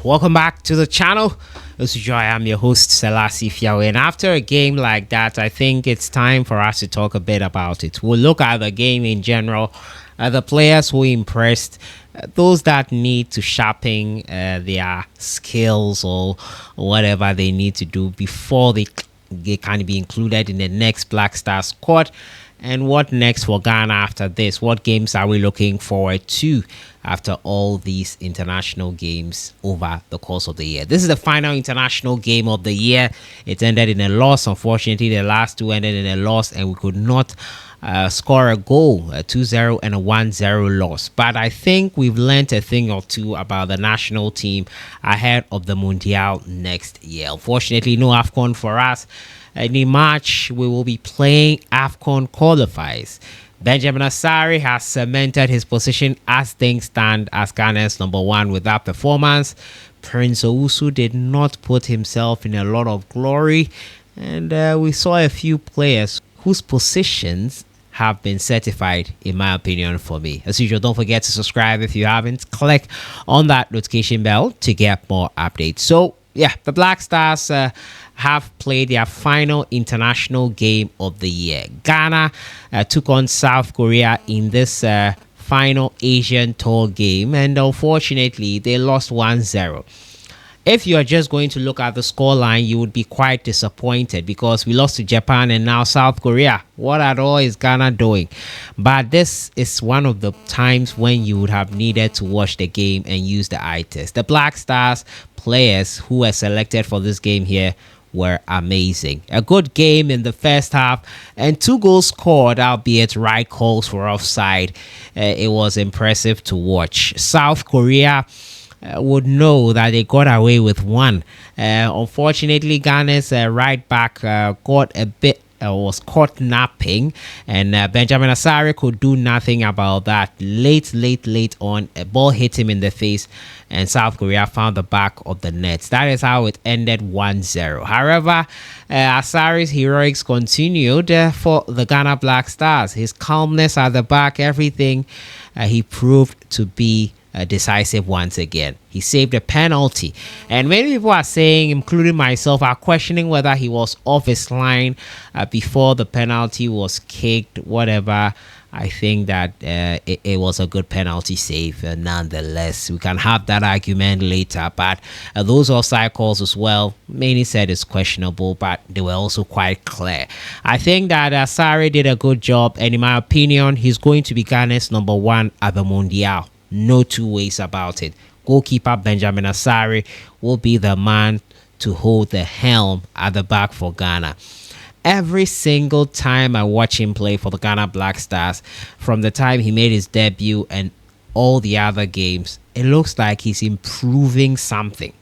welcome back to the channel. This is Joy. I'm your host, Sellssi. And after a game like that, I think it's time for us to talk a bit about it. We'll look at the game in general, the players who impressed, those that need to sharpen their skills or whatever they need to do before they can be included in the next Black Stars squad. And what next for Ghana after this? What games are we looking forward to after all these international games over the course of the year? This is the final international game of the year. It ended in a loss. Unfortunately, the last two ended in a loss, and we could not score a goal, a 2-0 and a 1-0 loss. But I think we've learned a thing or two about the national team ahead of the Mundial next year. Unfortunately, no AFCON for us. In March, we will be playing AFCON qualifiers. Benjamin Asare has cemented his position as things stand as Ghana's number one with that performance. Prince Owusu did not put himself in a lot of glory, and we saw a few players whose positions have been certified, in my opinion, for me. As usual, don't forget to subscribe if you haven't. Click on that notification bell to get more updates. So, yeah, the Black Stars have played their final international game of the year. Ghana took on South Korea in this final Asian tour game, and unfortunately, they lost 1-0. If you are just going to look at the scoreline, you would be quite disappointed because we lost to Japan and now South Korea. What at all is Ghana doing? But this is one of the times when you would have needed to watch the game and use the eye test. The Black Stars players who were selected for this game here were amazing. A good game in the first half and 2 goals scored, albeit right calls for offside. It was impressive to watch. South Korea would know that they got away with one. Unfortunately, Ghana's right back got a bit was caught napping, and Benjamin Asare could do nothing about that. Late on, a ball hit him in the face, and South Korea found the back of the net. That is how it ended 1-0. However, Asare's heroics continued for the Ghana Black Stars. His calmness at the back, everything, he proved to be decisive once again. He saved a penalty, and many people are saying, including myself, are questioning whether he was off his line before the penalty was kicked. Whatever, I think that it was a good penalty save nonetheless. We can have that argument later, but those offside calls as well, many said it's questionable, but they were also quite clear. I think that Asare did a good job, and in my opinion, he's going to be Ghana's number one at the Mundial. No two ways about it. Goalkeeper Benjamin Asare will be the man to hold the helm at the back for Ghana. Every single time I watch him play for the Ghana Black Stars, from the time he made his debut and all the other games, it looks like he's improving something.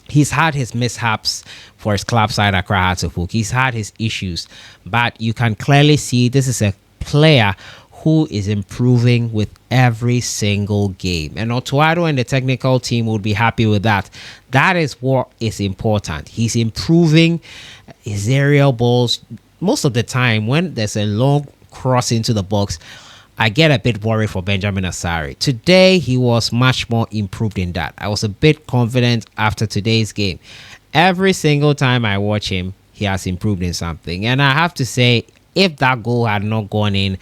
He's had his mishaps for his club side, Accra Hearts of Oak. He's had his issues, but you can clearly see this is a player who is improving with every single game. And Otuado and the technical team would be happy with that. That is what is important. He's improving his aerial balls. Most of the time, when there's a long cross into the box, I get a bit worried for Benjamin Asare. Today, he was much more improved in that. I was a bit confident after today's game. Every single time I watch him, he has improved in something. And I have to say, if that goal had not gone in,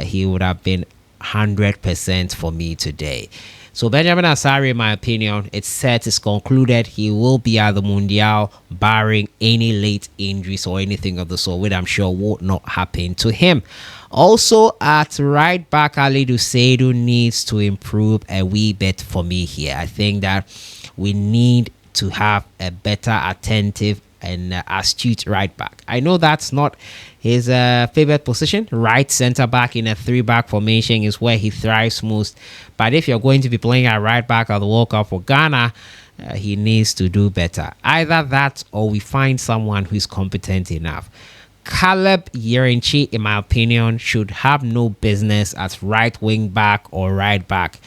he would have been 100% for me today. So Benjamin Asare, in my opinion, it's set, it's concluded. He will be at the Mundial, barring any late injuries or anything of the sort, which I'm sure will not happen to him. Also, at right back, Alidu Seidu needs to improve a wee bit for me here. I think that we need to have a better, attentive, and astute right back. I know that's not his favorite position. Right center back in a 3-back formation is where he thrives most. But if you're going to be playing at right back at the World Cup for Ghana, he needs to do better. Either that or we find someone who's competent enough. Caleb Yerenchi, in my opinion, should have no business as right wing back or right back.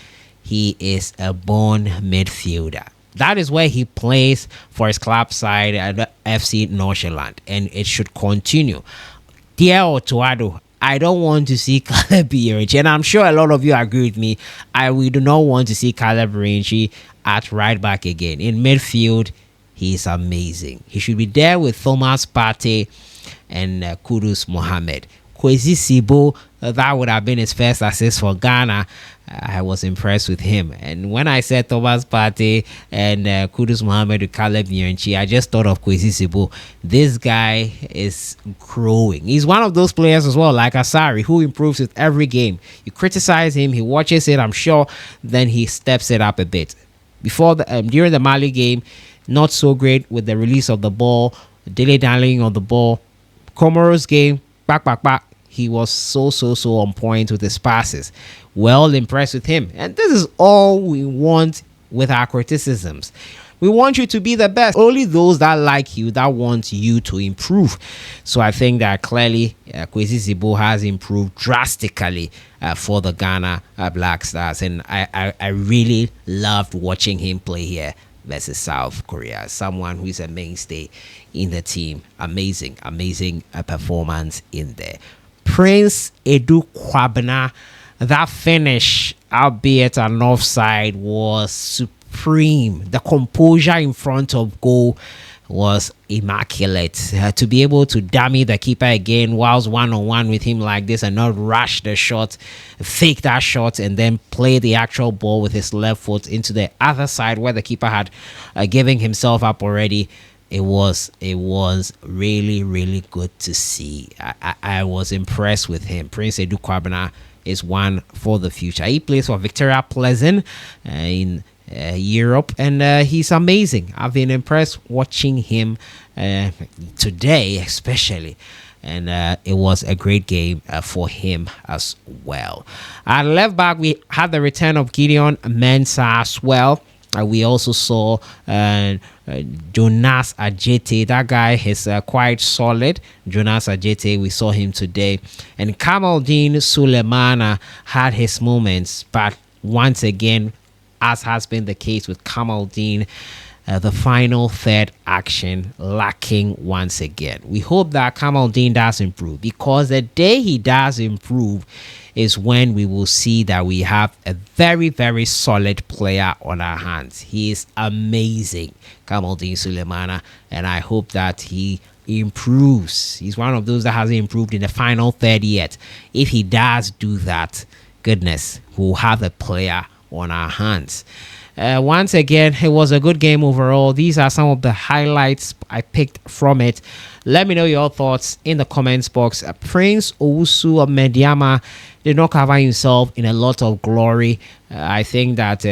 He is a born midfielder. That is where he plays for his club side at FC Nordsjælland, and it should continue. Dear Otuado, I don't want to see Caleb Bianchi, and I'm sure a lot of you agree with me. We do not want to see Caleb Bianchi at right back again. In midfield, he's amazing. He should be there with Thomas Partey and Kudus Mohammed. Kwesi Sibo, that would have been his first assist for Ghana. I was impressed with him. And when I said Thomas Partey and Kudus Mohammed with Caleb Bianchi, I just thought of Kwesi Sibo. This guy is growing. He's one of those players as well, like Asare, who improves with every game. You criticize him, he watches it, I'm sure, then he steps it up a bit. During the Mali game, not so great with the release of the ball, dilly dallying of the ball. Comoros game, back. He was so on point with his passes. Well, impressed with him. And this is all we want with our criticisms. We want you to be the best. Only those that like you, that want you to improve. So I think that clearly Kwesi Sibo has improved drastically for the Ghana Black Stars. And I really loved watching him play here versus South Korea. Someone who is a mainstay in the team. Amazing performance in there. Prince Edu Kwabena, that finish, albeit an offside, was supreme. The composure in front of goal was immaculate. To be able to dummy the keeper again whilst one-on-one with him like this and not rush the shot, fake that shot, and then play the actual ball with his left foot into the other side where the keeper had given himself up already. It was really good to see. I was impressed with him. Prince Edu Kwabena is one for the future. He plays for Victoria Pleasant in Europe, and he's amazing. I've been impressed watching him today, especially. And it was a great game for him as well. At left back, we had the return of Gideon Mensah as well. We also saw Jonas Ajete. That guy is quite solid. Jonas Ajete, we saw him today. And Kamaldeen Sulemana had his moments, but once again, as has been the case with Kamaldeen, the final third action lacking once again. We hope that Kamaldeen does improve, because the day he does improve is when we will see that we have a very solid player on our hands. He is amazing, Kamaldeen Sulemana, and I hope that he improves. He's one of those that hasn't improved in the final third yet. If he does do that, goodness, we'll have a player on our hands. Once again, it was a good game overall. These are some of the highlights I picked from it. Let me know your thoughts in the comments box. Prince Owusu Mediama did not cover himself in a lot of glory. I think that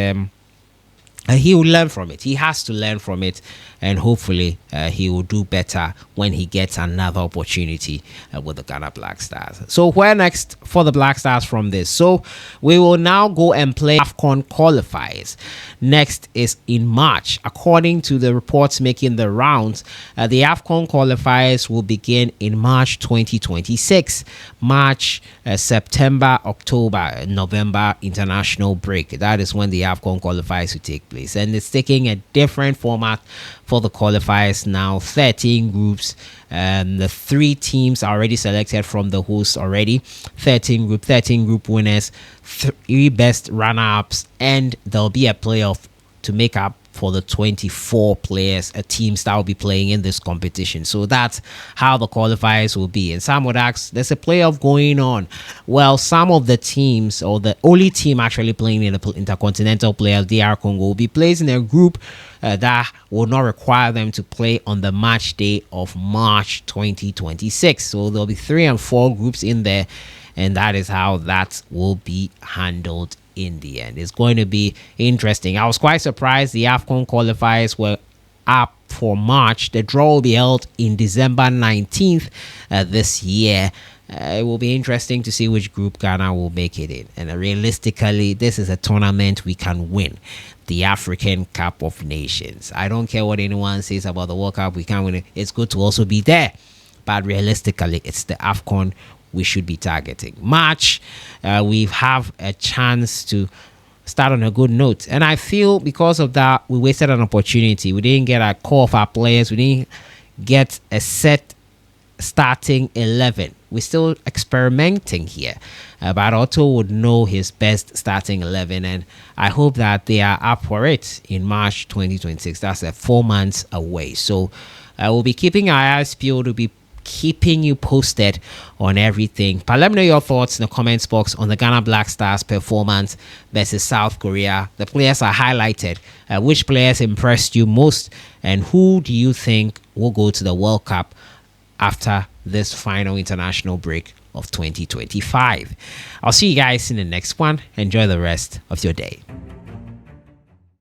he will learn from it. He has to learn from it, and hopefully he will do better when he gets another opportunity with the Ghana Black Stars. So where next for the Black Stars from this? So we will now go and play AFCON qualifiers. Next is in March. According to the reports making the rounds, the AFCON qualifiers will begin in March 2026. March, September, October, November international break. That is when the AFCON qualifiers will take place. And it's taking a different format for the qualifiers now. 13 groups. The 3 teams are already selected from the hosts already. 13 group winners, 3 best runner-ups, and there'll be a playoff to make up for the 24 players, teams that will be playing in this competition. So that's how the qualifiers will be. And some would ask, there's a playoff going on. Well, some of the teams, or the only team actually playing in the Intercontinental Playoff, DR Congo, will be placed in a group that will not require them to play on the match day of March 2026. So there'll be 3 and 4 groups in there, and that is how that will be handled in the end. It's going to be interesting. I was quite surprised the AFCON qualifiers were up for March. The draw will be held in December 19th this year. It will be interesting to see which group Ghana will make it in. And realistically, this is a tournament we can win. The African Cup of Nations. I don't care what anyone says about the World Cup. We can win it. It's good to also be there. But realistically, it's the AFCON we should be targeting. March, we have a chance to start on a good note. And I feel because of that, we wasted an opportunity. We didn't get a call of our players. We didn't get a set starting 11. We're still experimenting here, but Otto would know his best starting 11, and I hope that they are up for it in March 2026. That's 4 months away. So I will be keeping our eyes peeled to be keeping you posted on everything. But let me know your thoughts in the comments box on the Ghana Black Stars performance versus South Korea. The players are highlighted. Which players impressed you most, and who do you think will go to the World Cup after this final international break of 2025? I'll see you guys in the next one. Enjoy the rest of your day.